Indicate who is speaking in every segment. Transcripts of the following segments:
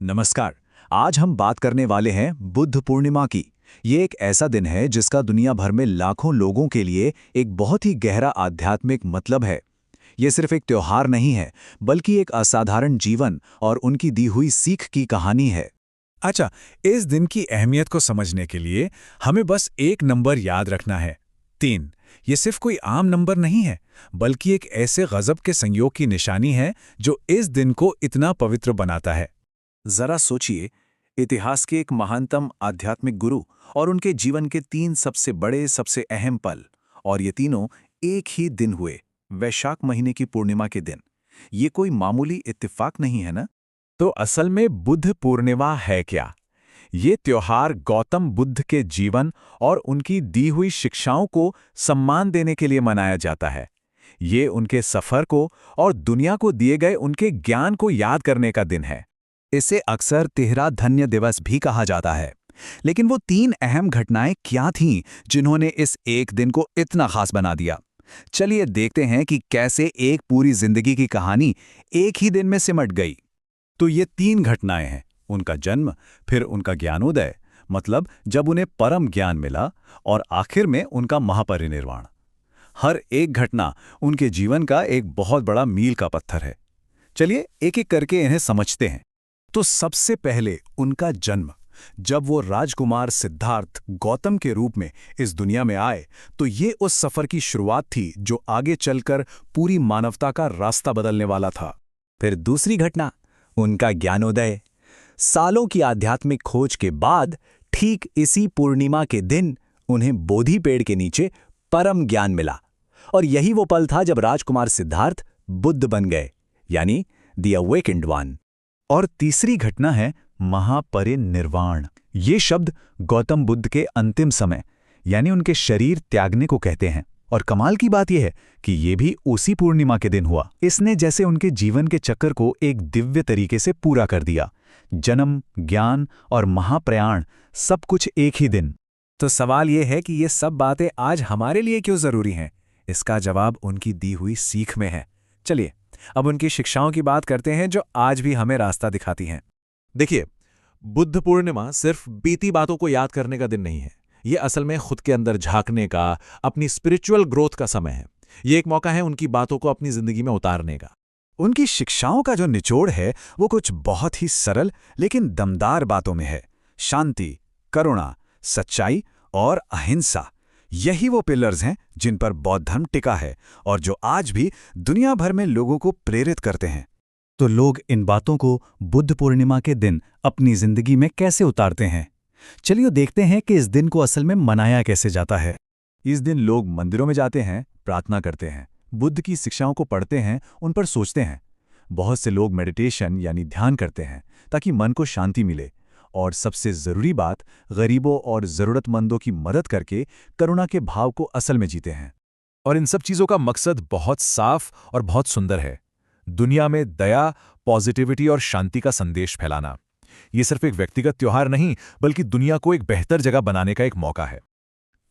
Speaker 1: नमस्कार। आज हम बात करने वाले हैं बुद्ध पूर्णिमा की। ये एक ऐसा दिन है जिसका दुनिया भर में लाखों लोगों के लिए एक बहुत ही गहरा आध्यात्मिक मतलब है। ये सिर्फ एक त्योहार नहीं है, बल्कि एक असाधारण जीवन और उनकी दी हुई सीख की कहानी है।
Speaker 2: अच्छा, इस दिन की अहमियत को समझने के लिए हमें बस एक नंबर याद रखना है, 3। ये सिर्फ कोई आम नंबर नहीं है, बल्कि एक ऐसे गजब के संयोग की निशानी है जो इस दिन को इतना पवित्र बनाता है।
Speaker 1: जरा सोचिए, इतिहास के एक महानतम आध्यात्मिक गुरु और उनके जीवन के 3 सबसे बड़े, सबसे अहम पल, और ये तीनों एक ही दिन हुए, वैशाख महीने की पूर्णिमा के दिन। ये कोई मामूली इत्तेफाक नहीं है ना?
Speaker 2: तो असल में बुद्ध पूर्णिमा है क्या? ये त्योहार गौतम बुद्ध के जीवन और उनकी दी हुई शिक्षाओं को सम्मान देने के लिए मनाया जाता है। ये उनके सफर को और दुनिया को दिए गए उनके ज्ञान को याद करने का दिन है।
Speaker 1: इसे अक्सर तिहरा धन्य दिवस भी कहा जाता है। लेकिन वो 3 अहम घटनाएं क्या थीं जिन्होंने इस एक दिन को इतना खास बना दिया? चलिए देखते हैं कि कैसे एक पूरी जिंदगी की कहानी एक ही दिन में सिमट गई।
Speaker 2: तो ये 3 घटनाएं हैं, उनका जन्म, फिर उनका ज्ञानोदय, मतलब जब उन्हें परम ज्ञान मिला, और आखिर में उनका महापरिनिर्वाण। हर एक घटना उनके जीवन का एक बहुत बड़ा मील का पत्थर है। चलिए एक एक करके इन्हें समझते हैं। तो सबसे पहले उनका जन्म। जब वो राजकुमार सिद्धार्थ गौतम के रूप में इस दुनिया में आए, तो ये उस सफर की शुरुआत थी जो आगे चलकर पूरी मानवता का रास्ता बदलने वाला था।
Speaker 1: फिर दूसरी घटना, उनका ज्ञानोदय। सालों की आध्यात्मिक खोज के बाद ठीक इसी पूर्णिमा के दिन उन्हें बोधि पेड़ के नीचे परम ज्ञान मिला, और यही वो पल था जब राजकुमार सिद्धार्थ बुद्ध बन गए, यानी द अवेकेंड वन।
Speaker 2: और तीसरी घटना है महापरिनिर्वाण। ये शब्द गौतम बुद्ध के अंतिम समय, यानी उनके शरीर त्यागने को कहते हैं। और कमाल की बात यह है कि ये भी उसी पूर्णिमा के दिन हुआ। इसने जैसे उनके जीवन के चक्कर को एक दिव्य तरीके से पूरा कर दिया। जन्म, ज्ञान और महाप्रयाण, सब कुछ एक ही दिन।
Speaker 1: तो सवाल ये है कि ये सब बातें आज हमारे लिए क्यों जरूरी हैं? इसका जवाब उनकी दी हुई सीख में है। चलिए अब उनकी शिक्षाओं की बात करते हैं जो आज भी हमें रास्ता दिखाती हैं।
Speaker 3: देखिए, बुद्ध पूर्णिमा सिर्फ बीती बातों को याद करने का दिन नहीं है। ये असल में खुद के अंदर झांकने का, अपनी स्पिरिचुअल ग्रोथ का समय है। ये एक मौका है उनकी बातों को अपनी जिंदगी में उतारने का।
Speaker 1: उनकी शिक्षाओं का जो निचोड़ है वो कुछ बहुत ही सरल लेकिन दमदार बातों में है। शांति, करुणा, सच्चाई और अहिंसा, यही वो पिलर्स हैं जिन पर बौद्ध धर्म टिका है और जो आज भी दुनिया भर में लोगों को प्रेरित करते हैं।
Speaker 2: तो लोग इन बातों को बुद्ध पूर्णिमा के दिन अपनी जिंदगी में कैसे उतारते हैं? चलिए देखते हैं कि इस दिन को असल में मनाया कैसे जाता है।
Speaker 1: इस दिन लोग मंदिरों में जाते हैं, प्रार्थना करते हैं, बुद्ध की शिक्षाओं को पढ़ते हैं, उन पर सोचते हैं। बहुत से लोग मेडिटेशन यानी ध्यान करते हैं ताकि मन को शांति मिले, और सबसे ज़रूरी बात, गरीबों और ज़रूरतमंदों की मदद करके करुणा के भाव को असल में जीते हैं।
Speaker 3: और इन सब चीज़ों का मकसद बहुत साफ और बहुत सुंदर है, दुनिया में दया, पॉजिटिविटी और शांति का संदेश फैलाना। ये सिर्फ एक व्यक्तिगत त्योहार नहीं, बल्कि दुनिया को एक बेहतर जगह बनाने का एक मौका है।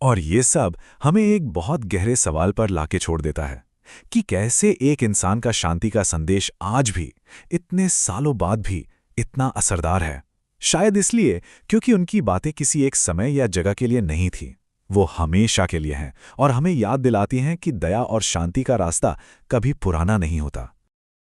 Speaker 1: और ये सब हमें एक बहुत गहरे सवाल पर लाके छोड़ देता है कि कैसे एक इंसान का शांति का संदेश आज भी, इतने सालों बाद भी, इतना असरदार है। शायद इसलिए क्योंकि उनकी बातें किसी एक समय या जगह के लिए नहीं थी, वो हमेशा के लिए हैं और हमें याद दिलाती हैं कि दया और शांति का रास्ता कभी पुराना नहीं होता।